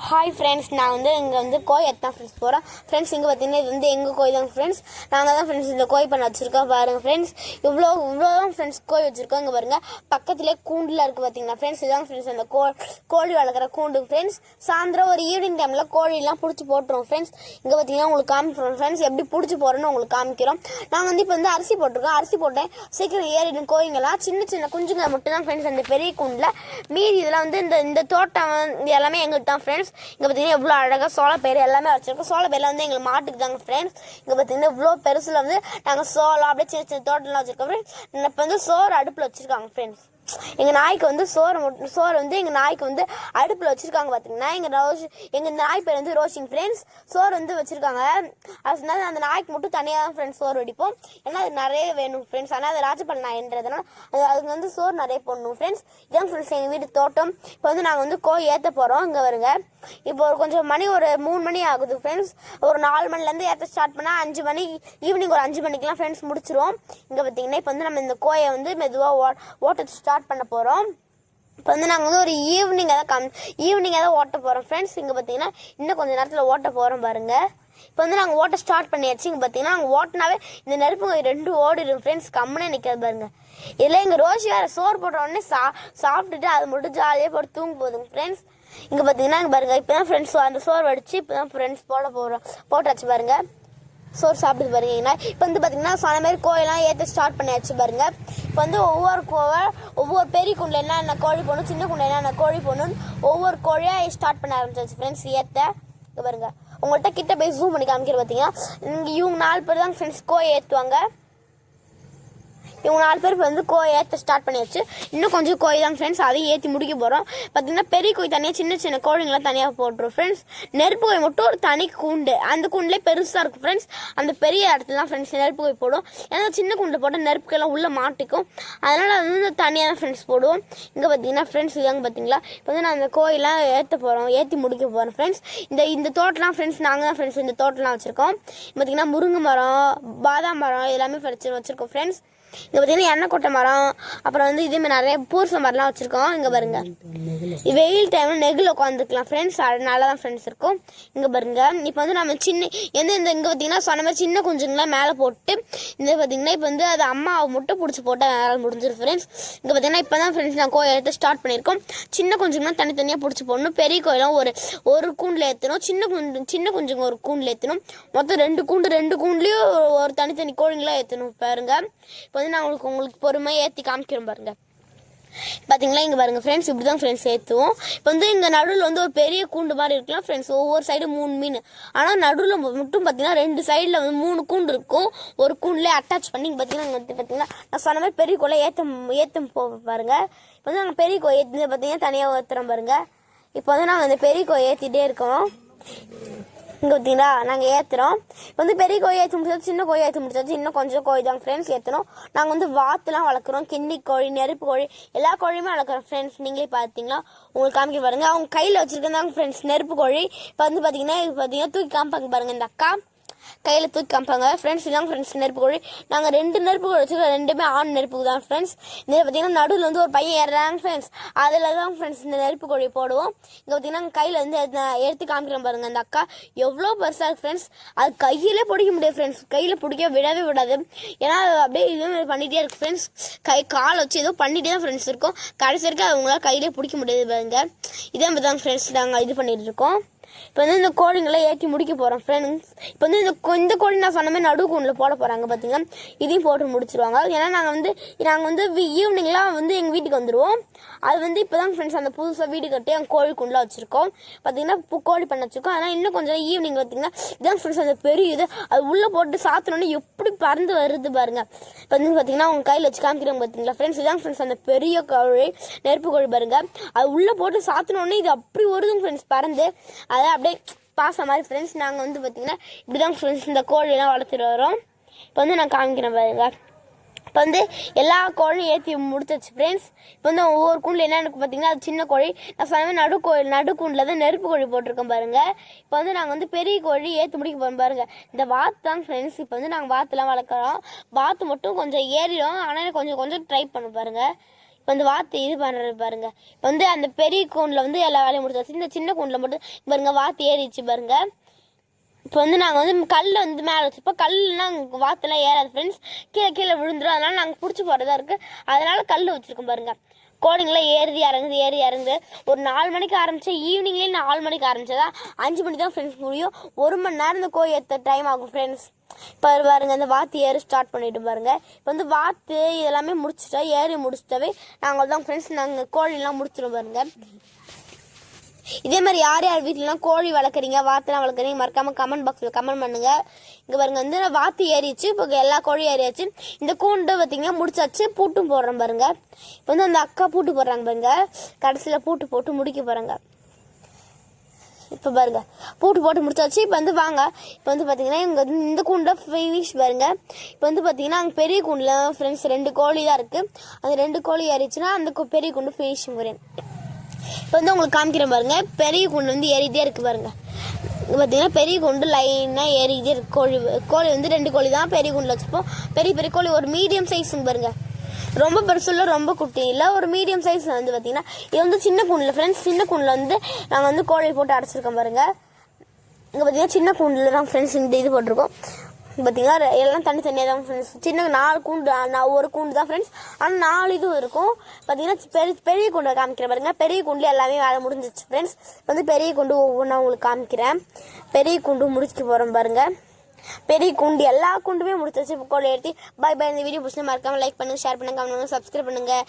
Hi friends, நான் இங்கே கோய் எத்தான் friends போகிறோம். ஃப்ரெண்ட்ஸ் இங்கே பார்த்தீங்கன்னா இது எங்கள் கோய் தான் ஃப்ரெண்ட்ஸ். நாங்கள் தான் ஃப்ரெண்ட்ஸ் இந்த கோய் பண்ண வச்சுருக்கோம். பாருங்கள் ஃப்ரெண்ட்ஸ், இவ்வளோ தான் ஃப்ரெண்ட்ஸ் கோய் வச்சுருக்கோம். இங்கே பாருங்கள், பக்கத்துலேயே கூண்டில் இருக்குது பார்த்தீங்கன்னா ஃப்ரெண்ட்ஸ். இதுதான் ஃப்ரெண்ட்ஸ் அந்த கோழி வளர்க்குற கூண்டு ஃப்ரெண்ட்ஸ். சாயந்தரம் ஒரு ஈவினிங் டைமில் கோழிலாம் பிடிச்சி போட்டுருவோம் ஃப்ரெண்ட்ஸ். இங்கே பார்த்தீங்கன்னா உங்களுக்கு காமிக்கிறோம் ஃப்ரெண்ட்ஸ், எப்படி பிடிச்சி போகிறோன்னு உங்களுக்கு காமிக்கிறோம். நாங்கள் இப்போ அரிசி போட்டிருக்கோம். அரிசி போட்டேன் சீக்கிரம் ஏறிடும் கோயிங்கெல்லாம். சின்ன சின்ன குஞ்சுங்க மட்டும் தான் ஃப்ரெண்ட்ஸ் அந்த பெரிய கூண்டில். மீதி இதெல்லாம் இந்த தோட்டம் இது எல்லாமே எங்களுக்கு தான் ஃப்ரெண்ட்ஸ். இங்கே பார்த்தீங்கன்னா எவ்வளோ அழகாக சோளப்பயிறு எல்லாமே வச்சுருக்கோம். சோளப்பயிரில் எங்களுக்கு மாட்டுக்கு தாங்க ஃப்ரெண்ட்ஸ். இங்கே பார்த்தீங்கன்னா இவ்வளோ பெருசில் நாங்கள் சோளம் அப்படியே சின்ன சின்ன தோட்டம்லாம் வச்சுருக்கோம் ஃப்ரெண்ட்ஸ். இப்போ சோறு அடுப்பில் வச்சுருக்காங்க ஃப்ரெண்ட்ஸ். எங்கள் நாய்க்கு சோறு எங்கள் நாய்க்கு அடுப்பில் வச்சுருக்காங்க பார்த்தீங்கன்னா. எங்கள் நாய் பேர் ரோஷிங் ஃப்ரெண்ட்ஸ். சோறு வச்சுருக்காங்க. அதனால அந்த நாய்க்கு மட்டும் தனியாக தான் ஃப்ரெண்ட்ஸ் சோறு வடிப்போம். ஏன்னா அது நிறைய வேணும் ஃப்ரெண்ட்ஸ். ஆனால் அது ராஜபால் நாய்ன்றதுனால அதுக்கு சோறு நிறைய போடணும் ஃப்ரெண்ட்ஸ். இதான் ஃப்ரெண்ட்ஸ் எங்கள் வீட்டு தோட்டம். இப்போ நாங்கள் கோழி ஏற்ற போகிறோம். இங்கே வருங்க, இப்போ கொஞ்சம் மணி ஒரு 3 மணி ஆகுது ஃப்ரெண்ட்ஸ். ஒரு 4 மணிலேருந்து ஏற்ற ஸ்டார்ட் பண்ணால் 5 மணி ஈவினிங் ஒரு 5 மணிக்கெலாம் ஃப்ரெண்ட்ஸ் முடிச்சிருவோம். இங்கே பார்த்தீங்கன்னா இப்போ நம்ம இந்த கோயை மெதுவாக ஓட்ட ஸ்டார்ட் பண்ண போகிறோம். இப்போ நாங்கள் ஒரு ஈவினிங் தான் ஓட்ட போகிறோம் ஃப்ரெண்ட்ஸ். இங்கே பார்த்தீங்கன்னா இன்னும் கொஞ்சம் நேரத்தில் ஓட்ட போகிறோம் பாருங்கள். இப்போ நாங்கள் ஓட்ட ஸ்டார்ட் பண்ணியாச்சு. இங்கே பார்த்தீங்கன்னா நாங்கள் ஓட்டினாவே இந்த நெருப்பு 2 ஓடிடும் ஃப்ரெண்ட்ஸ். கம்முனே நிற்காது பாருங்க. இதில் எங்கள் ரோஷி வேறு சோறு போட்ட உடனே சாப்பிட்டுட்டு அது மட்டும் ஜாலியாக போட்டு தூங்க போதுங்க ஃப்ரெண்ட்ஸ். இங்கே பார்த்தீங்கன்னா இங்கே பாருங்கள், இப்போ தான் ஃப்ரெண்ட்ஸ் அந்த சோறு வடிச்சு இப்போ தான் ஃப்ரெண்ட்ஸ் போட்டாச்சு பாருங்கள். சோறு சாப்பிட்டு பாருங்கன்னா இப்போ பார்த்தீங்கன்னா சொன்ன மாதிரி கோயெல்லாம் ஏற்ற ஸ்டார்ட் பண்ணியாச்சு பாருங்க. இப்போ ஒவ்வொரு பெரிய குண்டில் என்ன கோழி போடணும், சின்ன குண்டில் என்ன கோழி போடணும், ஒவ்வொரு கோழியாக ஸ்டார்ட் பண்ண ஆரம்பிச்சாச்சு ஃப்ரெண்ட்ஸ் ஏற்ற. இங்கே பாருங்க, உங்கள்கிட்ட கிட்ட போய் ஜூம் பண்ணி காமிக்கிற பார்த்தீங்கன்னா இவங்க 4 பேர் தான் ஃப்ரெண்ட்ஸ் கோயை ஏற்றுவாங்க. இவங்க 4 பேர் கோயை ஏற்ற ஸ்டார்ட் பண்ணியாச்சு. இன்னும் கொஞ்சம் கோழி தான் ஃப்ரெண்ட்ஸ், அதையும் ஏற்றி முடிக்க போகிறோம். பார்த்தீங்கன்னா பெரிய கோழி தனியாக, சின்ன சின்ன கோழிங்களாம் தனியாக போட்டுரும் ஃப்ரெண்ட்ஸ். நெருப்பு கோழி மட்டும் ஒரு தனி கூண்டு, அந்த கூண்டுலேயே பெருசாக இருக்கும் ஃப்ரெண்ட்ஸ். அந்த பெரிய இடத்துல தான் ஃப்ரெண்ட்ஸ் நெருப்பு கோழி போடும். ஏன்னா சின்ன கூண்டு போட்டால் நெருப்புக்கெல்லாம் உள்ளே மாட்டிக்கும். அதனால் அது தனியாக தான் ஃப்ரெண்ட்ஸ் போடுவோம். இங்கே பார்த்தீங்கன்னா ஃப்ரெண்ட்ஸ் இதாங்க பார்த்தீங்களா, இப்போ நான் அந்த கோயிலாம் ஏற்ற போகிறோம், ஏற்றி முடிக்க போகிறோம் ஃப்ரெண்ட்ஸ். இந்த தோட்டம்லாம் ஃப்ரெண்ட்ஸ் நாங்கள் தான் ஃப்ரெண்ட்ஸ் இந்த தோட்டம்லாம் வச்சுருக்கோம். பார்த்தீங்கன்னா முருங்கை மரம், பாதாம் மரம் எல்லாமே வச்சுருக்கோம் ஃப்ரெண்ட்ஸ். இங்கே பார்த்தீங்கன்னா எண்ணெய் கொட்டை மரம், அப்புறம் இதேமாதிரி நிறைய பூச மரம்லாம் வச்சுருக்கோம். இங்கே பாருங்க, வெயில் டைமில் நெகில் உட்காந்துக்கலாம் ஃப்ரெண்ட்ஸ். நல்லா தான் ஃப்ரெண்ட்ஸ் இருக்கும். இங்கே பாருங்க, இப்போ நம்ம சின்ன இங்கே பார்த்தீங்கன்னா சொன்ன மாதிரி சின்ன குஞ்சுங்களாம் மேலே போட்டு இந்த பார்த்தீங்கன்னா இப்போ அது அம்மாவை மட்டும் பிடிச்சி போட்டால் வேலை முடிஞ்சிடும் ஃப்ரெண்ட்ஸ். இங்கே பார்த்தீங்கன்னா இப்போ தான் ஃப்ரெண்ட்ஸ் நான் கோயில் எடுத்து ஸ்டார்ட் பண்ணியிருக்கோம். சின்ன குஞ்சுங்களாம் தனித்தனியாக பிடிச்சி போடணும். பெரிய கோயிலாம் ஒரு கூண்டில் ஏற்றணும். சின்ன குஞ்சுங்க ஒரு கூண்டில் ஏற்றணும். மொத்தம் 2 கூண்டுலேயும் ஒரு தனித்தனி கோழிங்களாம் ஏற்றணும் பாருங்க. இப்போ நான் உங்களுக்கு பொறுமையாக ஏற்றி காமிக்கிறோம் பாருங்க. பார்த்தீங்களா, இங்கே பாருங்கள் ஃப்ரெண்ட்ஸ், இப்படி தான் ஃப்ரெண்ட்ஸ் ஏற்றுவோம். இப்போ இங்கே நடுவில் ஒரு பெரிய கூண்டு மாதிரி இருக்கலாம் ஃப்ரெண்ட்ஸ். ஒவ்வொரு சைடு 3 மீன். ஆனால் நடுவில் மட்டும் பார்த்தீங்கன்னா 2 சைடில் 3 கூண்டு இருக்கும். ஒரு கூண்டுலேயே அட்டாச் பண்ணி பார்த்தீங்கன்னா நான் சொன்ன மாதிரி பெரிய கோலை ஏற்ற பாருங்கள். இப்போ நாங்கள் பெரிய கோயை ஏற்றி பார்த்தீங்கன்னா தனியாக ஏற்றுறோம் பாருங்கள். இப்போ நாங்கள் அந்த பெரிய கோயை ஏற்றிட்டே இருக்கோம். இங்கே பார்த்தீங்களா, நாங்கள் ஏற்றுறோம். இப்போ பெரிய கோழி ஏற்றி முடிச்சாச்சு, சின்ன கோழி ஏற்றி முடிச்சாச்சு. இன்னும் கொஞ்சம் கோழி தான் ஃப்ரெண்ட்ஸ் ஏற்றணும். நாங்கள் வாத்துலாம் வளர்க்குறோம். கிண்ணி கோழி, நெருப்பு கோழி எல்லா கோழியுமே வளர்க்குறோம் ஃப்ரெண்ட்ஸ். நீங்களே பார்த்தீங்களா, உங்களுக்கு காமிக்க பாருங்க. அவங்க கையில் வச்சுருக்கதாங்க ஃப்ரெண்ட்ஸ் நெருப்பு கோழி. இப்போ பார்த்தீங்கன்னா தூக்கி காமிப்பாங்க பாருங்கள். இந்த அக்கா கையில் தூக்கி காமிப்பாங்க ஃப்ரெண்ட்ஸ். இதாங்க ஃப்ரெண்ட்ஸ் நெருப்பு கோழி. நாங்கள் 2 நெருப்பு கோழி வச்சுருக்கோம். 2மே ஆண் நெருப்பு தான் ஃப்ரெண்ட்ஸ். இதில் பார்த்தீங்கன்னா நடுவில் ஒரு பையன் ஏறுறாங்க ஃப்ரெண்ட்ஸ். அதில் தான் ஃப்ரெண்ட்ஸ் இந்த நெருப்பு கோழியை போடுவோம். இங்கே பார்த்தீங்கன்னா கையில் எடுத்து காமிக்கிறோம் பாருங்கள். அந்த அக்கா எவ்வளோ பெருசாக இருக்குது ஃப்ரெண்ட்ஸ். அது கையிலே பிடிக்க முடியாது ஃப்ரெண்ட்ஸ். கையில் பிடிக்க விடவே விடாது. ஏன்னா அப்படியே இதுவே பண்ணிகிட்டே இருக்குது ஃப்ரெண்ட்ஸ். கால் வச்சு ஏதோ பண்ணிகிட்டே தான் ஃப்ரெண்ட்ஸ் இருக்கும். கடைசி வரைக்கும் அவங்களால கையிலே பிடிக்க முடியாது பாருங்க. இதே மாதிரி தான் ஃப்ரெண்ட்ஸ் நாங்கள் இது பண்ணிகிட்டு இருக்கோம். இப்போ இந்த கோழிங்களை ஏற்றி முடிக்க போகிறோம் ஃப்ரெண்ட்ஸ். இப்போ இந்த கோழி நான் சொன்ன மாதிரி நடு கூண்டில் போட போகிறாங்க பார்த்தீங்கன்னா. இதையும் போட்டு முடிச்சிருவாங்க. ஏன்னா நாங்கள் ஈவினிங்லாம் எங்கள் வீட்டுக்கு வந்துடுவோம். அது இப்போ தான் ஃப்ரெண்ட்ஸ் அந்த புதுசாக வீடு கட்டி அங்கே கோழி கூண்டில் வச்சுருக்கோம். பார்த்தீங்கன்னா கோழி பண்ண வச்சுருக்கோம். ஆனால் இன்னும் கொஞ்சம் ஈவினிங் பார்த்தீங்கன்னா இதான் ஃப்ரெண்ட்ஸ் அந்த பெரிய இது அது உள்ளே போட்டு சாத்தினோன்னே எப்படி பறந்து வருது பாருங்கள். இப்போ பார்த்தீங்கன்னா அவங்க கையில் வச்சு காமிக்கிறோம் பார்த்தீங்களா ஃப்ரெண்ட்ஸ். இதான் ஃப்ரெண்ட்ஸ் அந்த பெரிய கோழி, நெருப்பு கோழி பாருங்கள். அது உள்ளே போட்டு சாத்தினோடனே இது அப்படி வருதுங்க ஃப்ரெண்ட்ஸ் பறந்து. அதை அப்படியே பாச மாதிரி ஃப்ரெண்ட்ஸ். நாங்கள் பார்த்தீங்கன்னா இப்படி தான் ஃப்ரெண்ட்ஸ் இந்த கோழியெல்லாம் வளர்த்துட்டு வரோம். இப்போ நான் காமிக்கிறேன் பாருங்க. இப்போ எல்லா கோழியும் ஏற்றி முடிச்சாச்சு ஃப்ரெண்ட்ஸ். இப்போ ஒவ்வொரு கூண்டில் என்னென்னு பார்த்தீங்கன்னா அது சின்ன கோழி. நான் சொன்ன நடுக்கூண்டில் தான் நெருப்பு கோழி போட்டிருக்கோம் பாருங்கள். இப்போ நாங்கள் பெரிய கோழி ஏற்றி முடிக்க போகிறோம் பாருங்கள். இந்த வாத்து தான் ஃப்ரெண்ட்ஸ். இப்போ நாங்கள் வாத்துலாம் வளர்க்குறோம். வாத்து மட்டும் கொஞ்சம் ஏறிடும். ஆனால் கொஞ்சம் ட்ரை பண்ண பாருங்கள். இப்போ வந்து வாத்து இது பண்ணுறது பாருங்க. இப்போ வந்து அந்த பெரிய கூண்டில் வந்து எல்லா வேலையும் முடிச்சாச்சு. இந்த சின்ன கூண்டில் மட்டும் பாருங்க வாத்து ஏறிச்சு பாருங்க. இப்போ வந்து நாங்கள் வந்து கல் வந்து மேலே வச்சுருப்போம். கல்லுனா வாத்தெல்லாம் ஏறாது ஃப்ரெண்ட்ஸ், கீழே கீழே விழுந்துடும். அதனால நாங்கள் பிடிச்சி போகிறதா இருக்குது. அதனால கல் வச்சுருக்கோம் பாருங்க. கோழிங்களாம் ஏறி இறங்குது. ஒரு 4 மணிக்கு ஆரம்பிச்சு ஈவினிங்லேயே 4 மணிக்கு ஆரம்பிச்சதா 5 மணி தான் ஃப்ரெண்ட்ஸ் முடியும். 1 மணி நேரம் இந்த கோழி ஏற்ற டைம் ஆகும் ஃப்ரெண்ட்ஸ். இப்போ பாருங்க இந்த வாத்து ஏறி ஸ்டார்ட் பண்ணிட்டு பாருங்க. இப்போ வந்து வாத்து இதெல்லாமே முடிச்சுட்டா ஏறி முடிச்சிட்டாவே நாங்கள் தான் ஃப்ரெண்ட்ஸ் நாங்கள் கோழிலாம் முடிச்சிடும் பாருங்க. இதே மாதிரி யார் யார் வீட்டிலலாம் கோழி வளர்க்குறீங்க, வாத்துலாம் வளர்க்குறீங்க, மறக்காமல் கமெண்ட் பாக்ஸில் கமெண்ட் பண்ணுங்க. இங்கே பாருங்க வந்து வாத்து ஏறிச்சு. இப்போ எல்லா கோழியும் ஏறியாச்சு. இந்த கூண்டு பார்த்தீங்கன்னா முடிச்சாச்சு. பூட்டும் போடுறோம் பாருங்க. இப்போ வந்து அந்த அக்கா பூட்டு போடுறாங்க பாருங்க. கடைசியில் பூட்டு போட்டு முடிக்க போகிறாங்க. இப்போ பாருங்க பூட்டு போட்டு முடிச்சாச்சு. இப்போ வந்து வாங்க, இப்போ வந்து பார்த்தீங்கன்னா இங்கே வந்து இந்த கூண்டை ஃபினிஷ் பாருங்க. இப்போ வந்து பார்த்தீங்கன்னா அங்கே பெரிய கூண்டில் ஃப்ரெண்ட்ஸ் 2 கோழி தான் இருக்குது. அந்த 2 கோழி ஏறிச்சுன்னா அந்த பெரிய கூண்டு ஃபினிஷிங் வரேன். இப்போ வந்து உங்களுக்கு காமிக்கிறேன் பாருங்க. பெரிய கூண்டு வந்து ஏறிட்டே இருக்கு பாருங்க. பார்த்தீங்கன்னா பெரிய கூண்டு லைனாக ஏறிட்டே இருக்கு. கோழி வந்து 2 கோழி தான் பெரிய கூண்டில் வச்சுப்போம். பெரிய கோழி ஒரு மீடியம் சைஸுங்க பாருங்க. ரொம்ப பெருசு இல்லை, ரொம்ப குட்டி இல்லை, ஒரு மீடியம் சைஸ் வந்து பார்த்தீங்கன்னா இது வந்து சின்ன கூண்டில் ஃப்ரெண்ட்ஸ். சின்ன கூண்டில் வந்து நாங்கள் வந்து கோழி போட்டு அடைச்சிருக்கோம் பாருங்க. இங்கே பார்த்தீங்கன்னா சின்ன கூண்டில் தான் ஃப்ரெண்ட்ஸ் இந்த இது போட்டிருக்கோம். பார்த்தீங்கன்னா எல்லாம் தனித்தனியாக தான் ஃப்ரெண்ட்ஸ். சின்ன 4 கூண்டு, ஒரு கூண்டு தான் ஃப்ரெண்ட்ஸ். ஆனால் 4 இதுவும் இருக்கும். பார்த்தீங்கன்னா பெரிய கூண்டை காமிக்கிறேன் பாருங்க. பெரிய கூண்டில் எல்லாமே வேலை முடிஞ்சிச்சு ஃப்ரெண்ட்ஸ். வந்து பெரிய கூண்டு ஒவ்வொன்றா உங்களுக்கு காமிக்கிறேன். பெரிய கூண்டு முடிச்சுட்டு போகிறோம் பாருங்க. பெரிய கூண்டு எல்லா கூண்டுமே முடிச்சாச்சு. இப்போ கோழி ஏற்றி பை. இந்த வீடியோ பிடிச்சி மறக்காமல் லைக் பண்ணுங்கள், ஷேர் பண்ணுங்கள், கமெண்ட் பண்ணுங்கள், சப்ஸ்கிரைப் பண்ணுங்கள்.